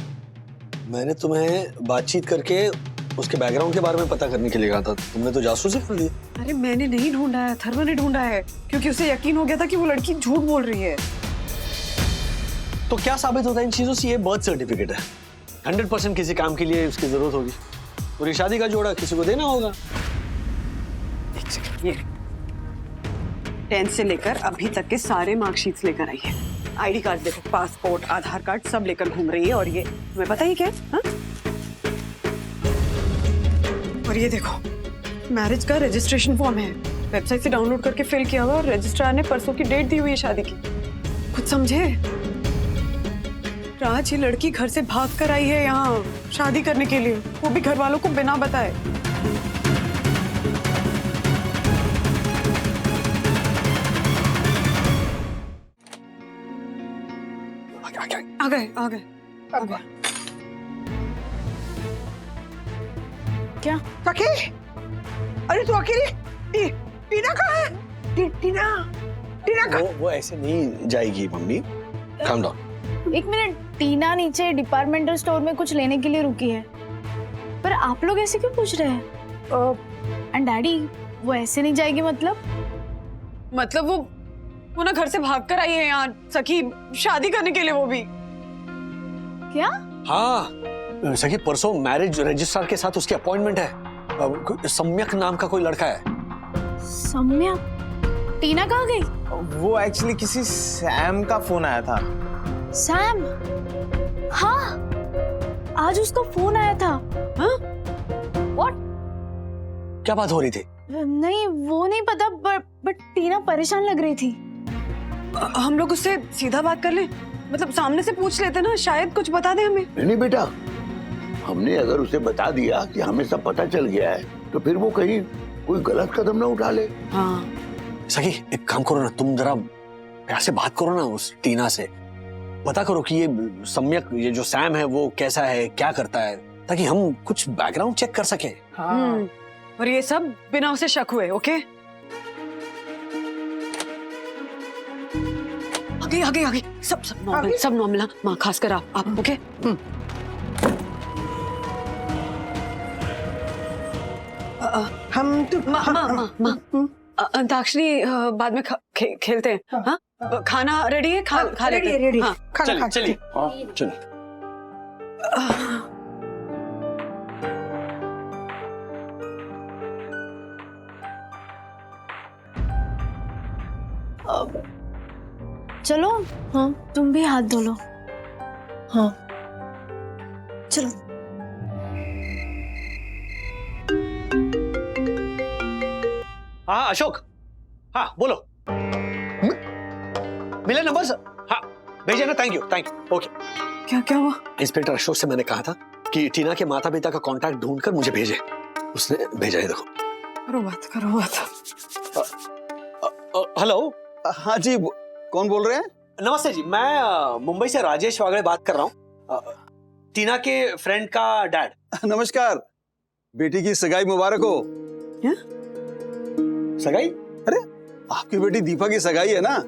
मैंने तुम्हें बातचीत करके उसके बैकग्राउंड के बारे में पता करने के लिए कहा था, तुमने तो जासूसी कर ली। अरे मैंने नहीं ढूंढा है, थर्मा ने ढूंढा है, क्योंकि उसे यकीन हो गया था कि वो लड़की झूठ बोल रही है। तो क्या साबित होता है इन चीजों से? ये बर्थ सर्टिफिकेट है, 100% किसी काम के लिए उसकी जरूरत होगी, और शादी का जोड़ा किसी को देना होगा। ये 10th से लेकर अभी तक के सारे मार्कशीट्स लेकर आई है। आईडी कार्ड देखो, पासपोर्ट, आधार कार्ड सब लेकर घूम रही है। और ये तुम्हें पता ही क्या है? हाँ? और ये देखो, मैरिज का रजिस्ट्रेशन फॉर्म है, वेबसाइट से डाउनलोड करके फिल किया हुआ, और रजिस्ट्रार ने परसों की डेट दी हुई है शादी की। कुछ समझे? राज, ये लड़की घर से भाग कर आई है यहाँ शादी करने के लिए, वो भी घर वालों को बिना बताए। आ गए। क्या? सखी, अरे तू अकेली? टीना कहाँ है? टीना वो ऐसे नहीं जाएगी मम्मी, काम डाउन। एक मिनट, टीना नीचे डिपार्टमेंटल स्टोर में कुछ लेने के लिए रुकी है, पर आप लोग ऐसे क्यों पूछ रहे हैं? एंड डैडी, वो ऐसे नहीं जाएगी मतलब वो ना घर से भागकर आई है यहाँ सखी, शादी करने के लिए, वो भी। क्या? हाँ सखी, परसों मैरिज रजिस्ट्रार के साथ उसकी अपॉइंटमेंट है। सम्यक नाम का कोई लड़का है। सम्यक? टीना कहाँ गई? वो एक्चुअली किसी सैम का फोन आया था। सैम? हाँ, आज उसका फोन आया था। हाँ? What? क्या बात हो रही थी? नहीं, वो नहीं पता, बट टीना परेशान लग रही थी। हम लोग उससे सीधा बात कर लें, मतलब सामने से पूछ लेते ना, शायद कुछ बता दे हमें। नहीं बेटा, हमने अगर उसे बता दिया कि हमें सब पता चल गया है, तो फिर वो कहीं कोई गलत कदम ना उठा ले। हाँ सखी, एक काम करो ना, तुम जरा प्यार से बात करो ना उस टीना से, पता करो कि ये सम्यक, ये जो सैम है वो कैसा है, क्या करता है, ताकि हम कुछ बैकग्राउंड चेक कर सके। हाँ। और ये सब बिना उसे शक हुए। ओके, आगे सब नॉर्मल, माँ खासकर आप। ओके, हम तो माँ अंताक्षरी बाद में खेलते हैं। हाँ, खाना रेडी है? खा लेते हैं। रेडी। हाँ, चलिए। चलो। हाँ, तुम भी हाथ धो लो। हाँ, चलो। हाँ अशोक, हाँ बोलो। मिले नंबर? हाँ भेजे ना? Thank you. ओके। क्या हुआ? इंस्पेक्टर अशोक से मैंने कहा था कि टीना के माता पिता का कांटेक्ट ढूंढकर मुझे भेजे। उसने भेजा है, देखो। करो बात। हेलो। हाँ जी, कौन बोल रहे हैं? नमस्ते जी, मैं मुंबई से राजेश वागड़े बात कर रहा हूँ, टीना के फ्रेंड का डैड। नमस्कार, बेटी की सगाई मुबारक हो। क्या? सगाई? अरे आपकी बेटी दीपा की सगाई है ना?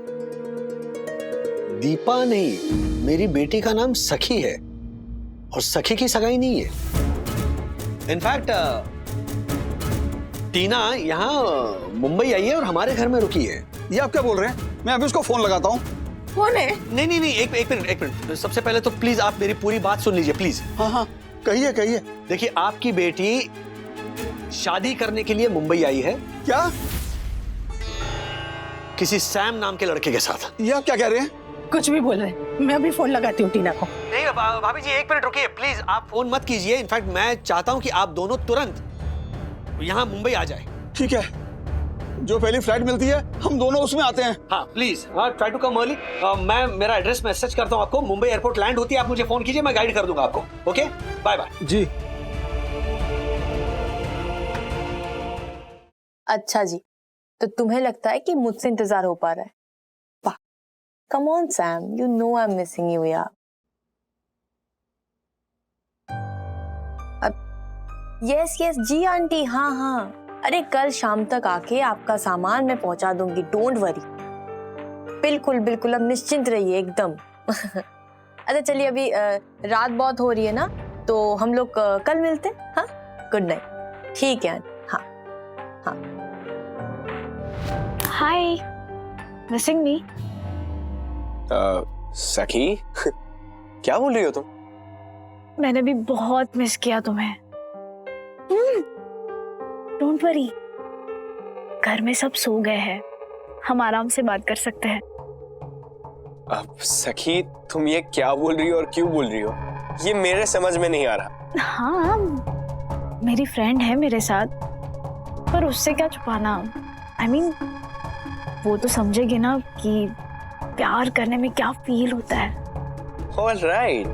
दीपा नहीं, मेरी बेटी का नाम सखी है और सखी की सगाई नहीं है। इनफैक्ट टीना यहाँ मुंबई आई है और हमारे घर में रुकी है। ये आप क्या बोल रहे हैं? मैं अभी उसको फोन लगाता हूँ। कौन है? नहीं, एक मिनट। सबसे पहले तो प्लीज आप मेरी पूरी बात सुन लीजिए, प्लीज। हाँ, कहिए। देखिए, आपकी बेटी शादी करने के लिए मुंबई आई है। क्या? किसी सैम नाम के लड़के के साथ। ये आप क्या कह रहे हैं? कुछ भी बोल रहे हैं। मैं अभी फोन लगाती हूँ टीना को। नहीं भाभी जी, एक मिनट रुकिए प्लीज, आप फोन मत कीजिए। इनफैक्ट मैं चाहता हूँ कि आप दोनों तुरंत यहाँ मुंबई आ जाए। ठीक है, जो पहली फ्लाइट मिलती है हम दोनों उसमें आते हैं। हाँ please, try to come early. मैं मेरा एड्रेस मैसेज करता हूँ आपको। मुंबई एयरपोर्ट लैंड होती है, आप मुझे फोन कीजिए, मैं गाइड कर दूंगा आपको। Okay, bye bye. जी। अच्छा जी, तो तुम्हें लगता है कि मुझसे इंतजार हो पा रहा है? वाह, come on Sam, you know I am missing you यार। यस जी आंटी, हाँ, अरे कल शाम तक आके आपका सामान मैं पहुंचा दूंगी, डोंट वरी। बिल्कुल, अब निश्चिंत रहिए एकदम। अच्छा चलिए, अभी रात बहुत हो रही है ना, तो हम लोग कल मिलते हैं। हाँ, गुड नाइट। ठीक है। हाँ। हाय, मिसिंग मी? सखी, क्या बोल रही हो तुम? मैंने भी बहुत मिस किया तुम्हें। डोंट वरी, घर में सब सो गए हैं, हम आराम से बात कर सकते हैं। अब सखी, तुम ये क्या बोल रही हो और क्यों बोल रही हो? ये मेरे समझ में नहीं आ रहा। हाँ, मेरी फ्रेंड है मेरे साथ, पर उससे क्या छुपाना। I mean, वो तो समझेगी ना कि प्यार करने में क्या फील होता है। ऑलराइट,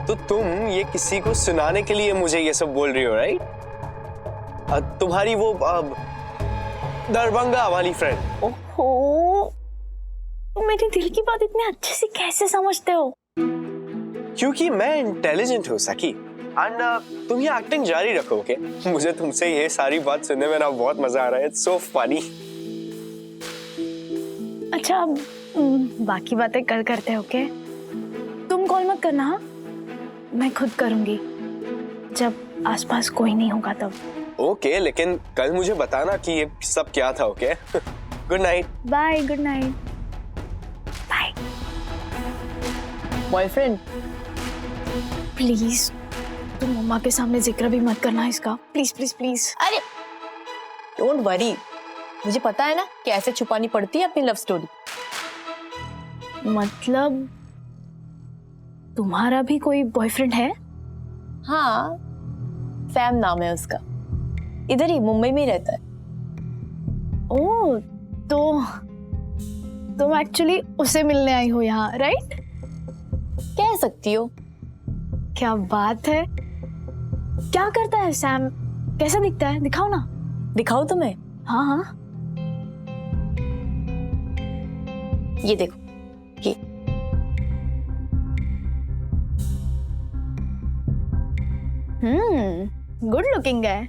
तो तुम ये किसी को सुनाने के लिए मुझे ये सब बोल रही हो, राइट? तुम्हारी वो दरभंगा वाली फ्रेंड। ओहो, मेरी दिल की बात इतने अच्छे से कैसे समझते हो? क्योंकि मैं इंटेलिजेंट हूँ सखी। एंड तुम ये एक्टिंग जारी रखो, ओके? मुझे तुमसे ये सारी बात सुनने में ना बहुत मजा आ रहा है। It's so funny. अच्छा, बाकी बातें कल करते हैं, ओके? तुम कॉल मत करना। हाँ, मैं खुद करूंगी जब आसपास कोई नहीं होगा तब। ओके, लेकिन कल मुझे बताना कि ये सब क्या था, okay? Good night. Bye, good night. Bye. Boyfriend, please तुम मम्मा के सामने जिक्र भी मत करना इसका, प्लीज। अरे डोंट वरी, मुझे पता है ना कैसे छुपानी पड़ती है अपनी लव स्टोरी। मतलब तुम्हारा भी कोई बॉयफ्रेंड है? हाँ, सैम नाम है उसका, इधर ही मुंबई में ही रहता है। ओह, तो तुम एक्चुअली उसे मिलने आई हो यहाँ, राइट? कह सकती हो। क्या बात है। क्या करता है सैम, कैसा दिखता है, दिखाओ ना। दिखाओ तुम्हें? हाँ, ये देखो, ये गुड लुकिंग है।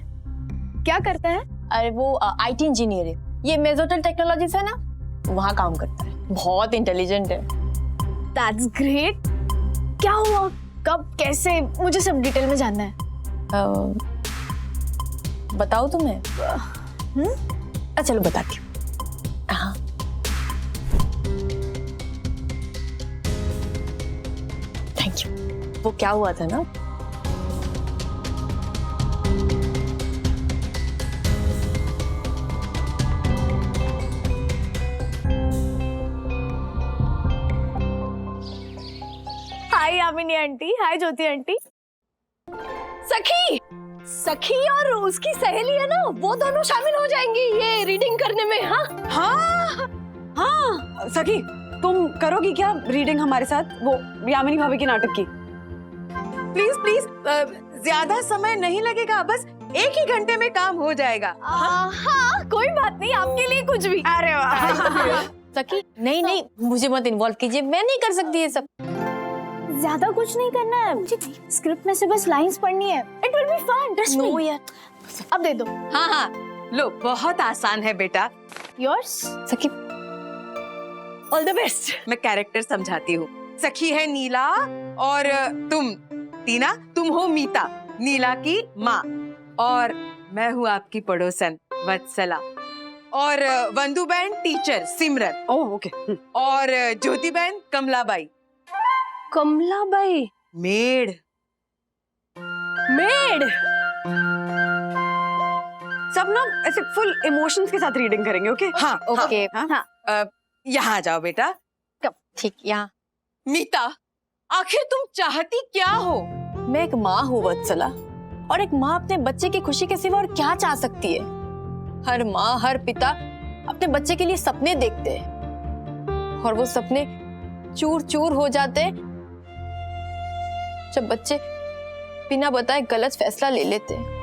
क्या करता है? अरे वो आईटी इंजीनियर है, ये मेजोटल टेक्नोलॉजीज है ना, वहाँ काम करता है। बहुत इंटेलिजेंट है। That's great. क्या हुआ, कब, कैसे, मुझे सब डिटेल में जानना है। बताओ तुम्हें? चलो बताती हूँ। हाँ, थैंक यू। वो क्या हुआ था ना, हाय यामिनी आंटी, हाय ज्योति आंटी। सखी और उसकी सहेली है ना, वो दोनों शामिल हो जाएंगी ये रीडिंग करने में। हाँ, सखी, तुम करोगी क्या रीडिंग हमारे साथ, वो यामिनी भाभी के नाटक की? प्लीज प्लीज, ज्यादा समय नहीं लगेगा, बस 1 ही घंटे में काम हो जाएगा। हाँ कोई बात नहीं, आपके लिए कुछ भी। अरे वाह। सखी नहीं नहीं, मुझे मत इन्वॉल्व कीजिए, मैं नहीं कर सकती ये सब। ज्यादा कुछ नहीं करना है, मुझे स्क्रिप्ट में से बस लाइंस पढ़नी है। It will be fun, trust me. यार अब दे दो। हाँ हाँ लो, बहुत आसान है बेटा। योर्स। सखी ऑल द बेस्ट। मैं कैरेक्टर समझाती हूँ। सखी है नीला और तुम टीना, तुम हो मीता, नीला की माँ, और मैं हूँ आपकी पड़ोसन वत्सला, और वंदू बहन टीचर सिमरन। Oh okay. और ज्योति बहन कमलाबाई। कमलाबाई मेड। मेड। सब ना ऐसे फुल इमोशंस के साथ रीडिंग करेंगे, ओके? हाँ ओके। हाँ। यहाँ आ जाओ बेटा। कब? ठीक, यहाँ। मीता, आखिर तुम चाहती क्या हो? मैं एक माँ हूँ वत्सला, और एक माँ अपने बच्चे की खुशी के सिवा और क्या चाह सकती है? हर माँ, हर पिता अपने बच्चे के लिए सपने देखते हैं, और वो सपने चूर चूर हो जाते हैं जब बच्चे बिना बताए गलत फैसला ले लेते हैं।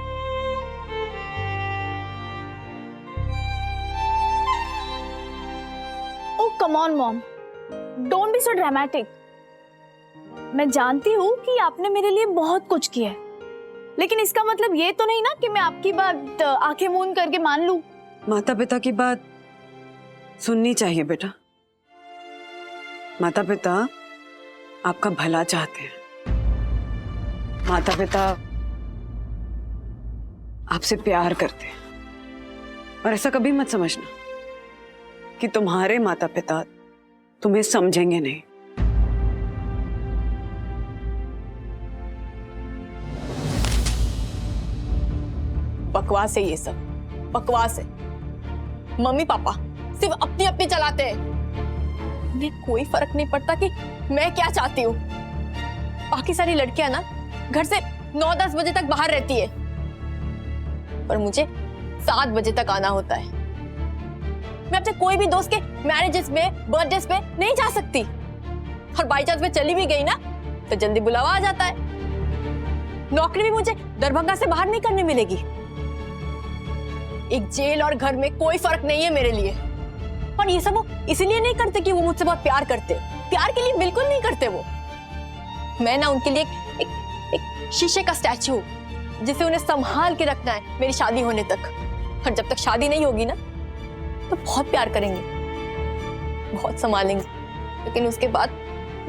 Oh come on mom, don't be so dramatic. मैं जानती हूँ कि आपने मेरे लिए बहुत कुछ किया है, लेकिन इसका मतलब ये तो नहीं ना कि मैं आपकी बात आंखें मूंद करके मान लूं। माता पिता की बात सुननी चाहिए बेटा। माता पिता आपका भला चाहते हैं। माता पिता आपसे प्यार करते हैं, और ऐसा कभी मत समझना कि तुम्हारे माता पिता तुम्हें समझेंगे नहीं। बकवास है ये सब, बकवास है। मम्मी पापा सिर्फ अपनी अपनी चलाते हैं, उन्हें कोई फर्क नहीं पड़ता कि मैं क्या चाहती हूँ। बाकी सारी लड़कियां ना घर से 9-10 बजे तक बाहर रहती है, पर मुझे 7 बजे तक आना होता है। मैं अपने कोई भी दोस्त के मैरिजेस में, बर्थडेज पे नहीं जा सकती, और बाई चांस में चली भी गई ना तो जल्दी बुलावा आ जाता है। नौकरी भी मुझे दरभंगा से बाहर नहीं करने मिलेगी। एक जेल और घर में कोई फर्क नहीं है मेरे लिए। और ये सब वो इसलिए नहीं करते कि वो मुझसे बहुत प्यार करते, प्यार के लिए बिल्कुल नहीं करते वो। मैं ना उनके लिए एक शीशे का स्टैचू हूं, जिसे उन्हें संभाल के रखना है मेरी शादी होने तक। और जब तक शादी नहीं होगी ना तो बहुत प्यार करेंगे, बहुत संभालेंगे, लेकिन उसके बाद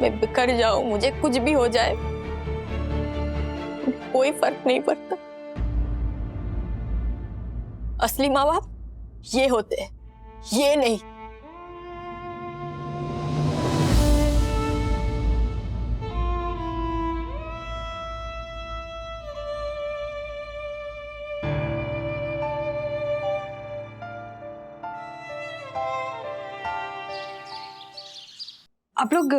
मैं बिखर जाऊं, मुझे कुछ भी हो जाए, कोई फर्क नहीं पड़ता। असली माँ बाप ये होते हैं, ये नहीं। आप लोग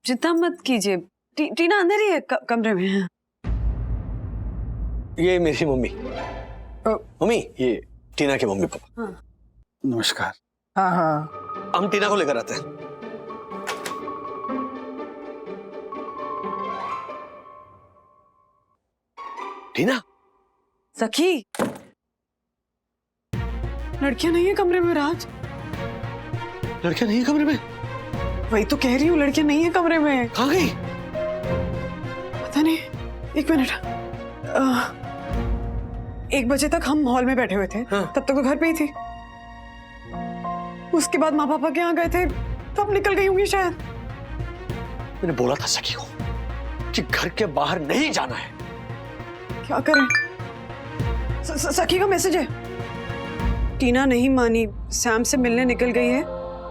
चिंता मत कीजिए, टीना अंदर ही है कमरे में। ये मेरी मम्मी। मम्मी, ये टीना के मम्मी पापा। हाँ। नमस्कार। हाँ हाँ, हम टीना को लेकर आते हैं। टीना, सखी, लड़कियां नहीं है कमरे में राज। लड़कियां नहीं है कमरे में? वही तो कह रही हूँ, लड़कियां नहीं है कमरे में। कहाँ गई? पता नहीं, 1 मिनट। 1 बजे तक हम हॉल में बैठे हुए थे। हाँ। तब तक तो घर पे ही थी। उसके बाद माँ पापा के यहाँ गए थे, तब निकल गई होंगी शायद। मैंने बोला था सखी को कि घर के बाहर नहीं जाना है। क्या करें? सखी का मैसेज है। टीना नहीं मानी, सैम से मिलने निकल गई है,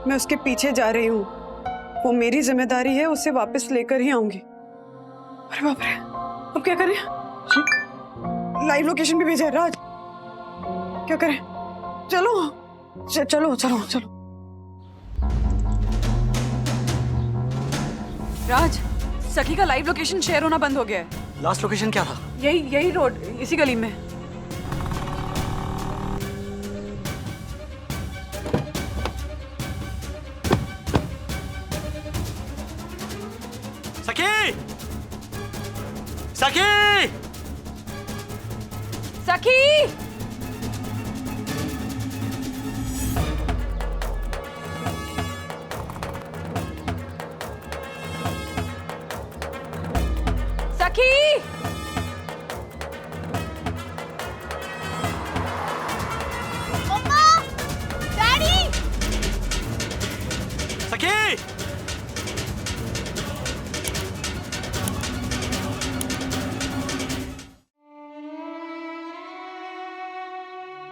मैं उसके पीछे जा रही हूँ, वो मेरी जिम्मेदारी है, उसे वापस लेकर ही आऊंगी। अरे बाप रे, अब क्या करें? लाइव लोकेशन भी भेजा है राज, क्या करें? चलो चलो चलो चलो। राज, सखी का लाइव लोकेशन शेयर होना बंद हो गया है। लास्ट लोकेशन क्या था? यही रोड, इसी गली में। सखी! सखी! सखी! मम्मा, डैडी, सखी!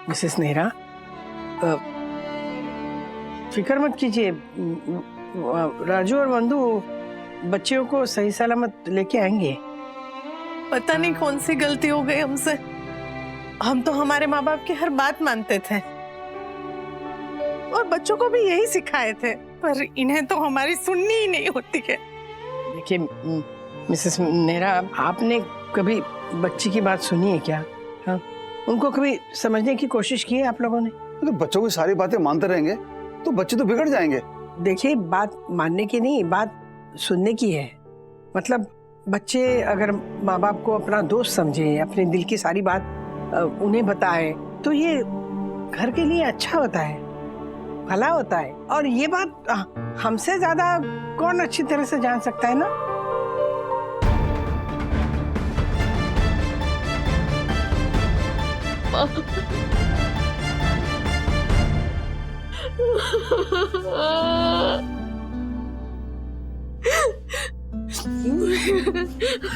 मिसेस नेहरा, फिक्र मत कीजिए, राजू और वंदू बच्चियों को सही सलामत लेके आएंगे। पता नहीं कौन सी गलती हो गई हमसे। हम तो हमारे माँ बाप की हर बात मानते थे और बच्चों को भी यही सिखाए थे, पर इन्हें तो हमारी सुननी ही नहीं होती है। देखिए मिसेस नेहरा, आपने कभी बच्ची की बात सुनी है क्या? हाँ, उनको कभी समझने की कोशिश की है आप लोगों ने? तो बच्चों की सारी बातें मानते रहेंगे तो बच्चे तो बिगड़ जाएंगे। देखिए, बात मानने की नहीं, बात सुनने की है। मतलब बच्चे अगर माँ बाप को अपना दोस्त समझे, अपने दिल की सारी बात उन्हें बताए, तो ये घर के लिए अच्छा होता है, भला होता है। और ये बात हमसे ज्यादा कौन अच्छी तरह से जान सकता है ना?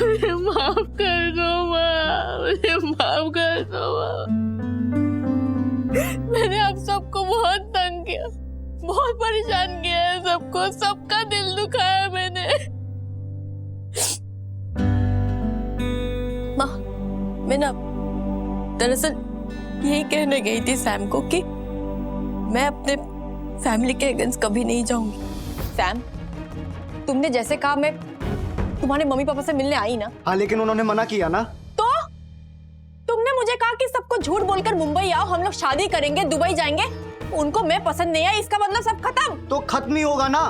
मुझे माफ कर दो माँ, मुझे माफ कर दो माँ। मैंने आप सबको बहुत तंग किया, बहुत परेशान किया है सबको, सबका दिल दुखाया मैंने। माँ, मैं ना दरअसल यही कहने गई थी सैम को कि मैं अपने फैमिली के अगेंस्ट कभी नहीं जाऊंगी। सैम, तुमने जैसे कहा मैं तुम्हारे मम्मी पापा से मिलने आई ना। हाँ, लेकिन उन्होंने मना किया ना। तो तुमने मुझे कहा कि सबको झूठ बोलकर मुंबई आओ, हम लोग शादी करेंगे, दुबई जाएंगे। उनको मैं पसंद नहीं आई, इसका मतलब सब खत्म। तो खत्म ही होगा ना,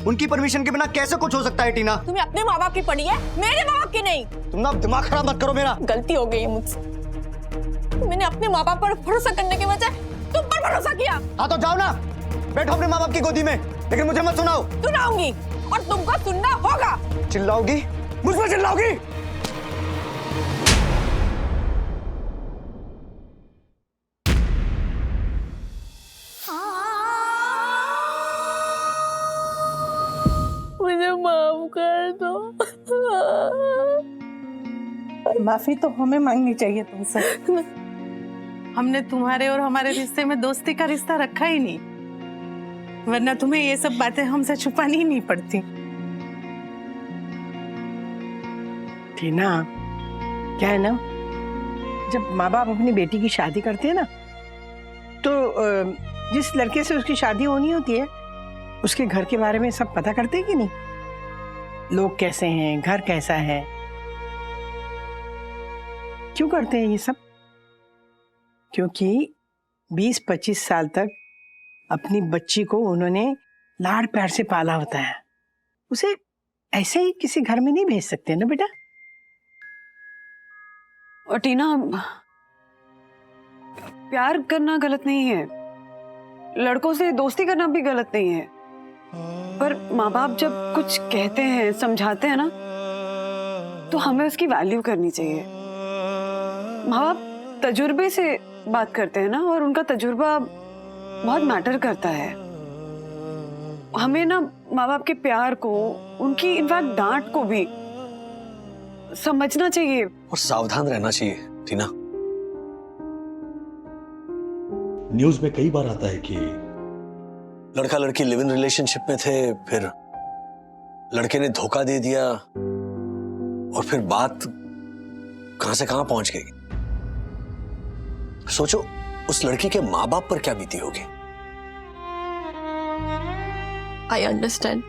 उनकी परमिशन के बिना कैसे कुछ हो सकता है टीना? तुम्हें अपने माँ बाप की पड़ी है, मेरे माँ बाप की नहीं। तुम ना दिमाग खराब मत करो मेरा। गलती हो गई है मुझसे, मैंने अपने माँ बाप पर भरोसा करने के बजाय तुम पर भरोसा किया। हाँ तो जाओ ना, बैठो अपने माँ बाप की गोदी में, लेकिन मुझे मत सुनाओ। सुनाऊंगी और तुमको सुनना होगा। चिल्लाओगी? मुझ पर चिल्लाओगी? मुझे माफ कर दो। माफी तो हमें मांगनी चाहिए तुमसे। हमने तुम्हारे और हमारे रिश्ते में दोस्ती का रिश्ता रखा ही नहीं, वरना तुम्हें ये सब बातें हमसे छुपानी ही नहीं पड़ती। टीना, क्या है ना, जब माँ बाप अपनी बेटी की शादी करते हैं ना, तो जिस लड़के से उसकी शादी होनी होती है उसके घर के बारे में सब पता करते हैं कि नहीं? लोग कैसे हैं, घर कैसा है, क्यों करते हैं ये सब? क्योंकि 20-25 साल तक अपनी बच्ची को उन्होंने लाड़ प्यार से पाला होता है, उसे ऐसे ही किसी घर में नहीं भेज सकते ना बेटा। और टीना, प्यार करना गलत नहीं है, लड़कों से दोस्ती करना भी गलत नहीं है, पर माँ बाप जब कुछ कहते हैं, समझाते हैं ना, तो हमें उसकी वैल्यू करनी चाहिए। माँ बाप तजुर्बे से बात करते हैं ना, और उनका तजुर्बा बहुत मैटर करता है। हमें ना माँ बाप के प्यार को, उनकी इनफैक्ट डांट को भी समझना चाहिए और सावधान रहना चाहिए टीना। न्यूज में कई बार आता है कि लड़का लड़की लिव इन रिलेशनशिप में थे, फिर लड़के ने धोखा दे दिया और फिर बात कहां से कहां पहुंच गई। सोचो उस लड़की के माँ बाप पर क्या बीती होगी। I understand.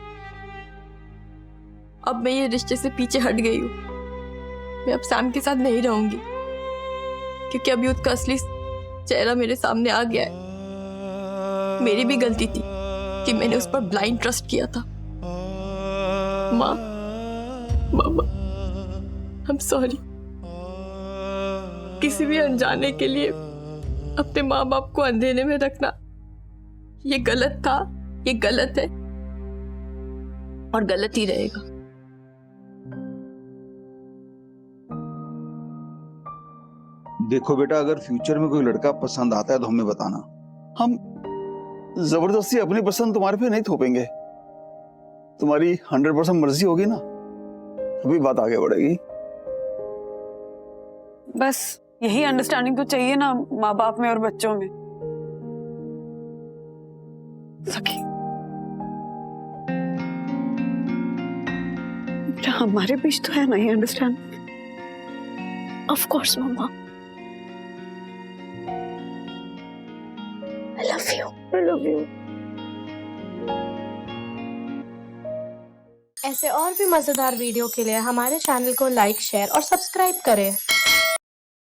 अब मैं ये रिश्ते से पीछे हट गई हूँ। मैं अब सैम के साथ नहीं रहूंगी, क्योंकि अभी उसका असली चेहरा मेरे सामने आ गया है। मेरी भी गलती थी कि मैंने उस पर ब्लाइंड ट्रस्ट किया था। माँ, मामा, आई एम सॉरी। किसी भी अनजाने के लिए अपने माँ बाप को अंधेरे में रखना ये गलत था, ये गलत है और गलत ही रहेगा। देखो बेटा, अगर फ्यूचर में कोई लड़का पसंद आता है तो हमें बताना। हम जबरदस्ती अपनी पसंद तुम्हारे पे नहीं थोपेंगे। तुम्हारी 100% मर्जी होगी ना, तभी बात आगे बढ़ेगी। बस यही अंडरस्टैंडिंग तो चाहिए ना माँ बाप में और बच्चों में। सखी, हमारे बीच तो है ना ये अंडरस्टैंडिंग। ऑफ कोर्स मम्मा। I love you. I love you. ऐसे और भी मजेदार वीडियो के लिए हमारे चैनल को लाइक, शेयर और सब्सक्राइब करें।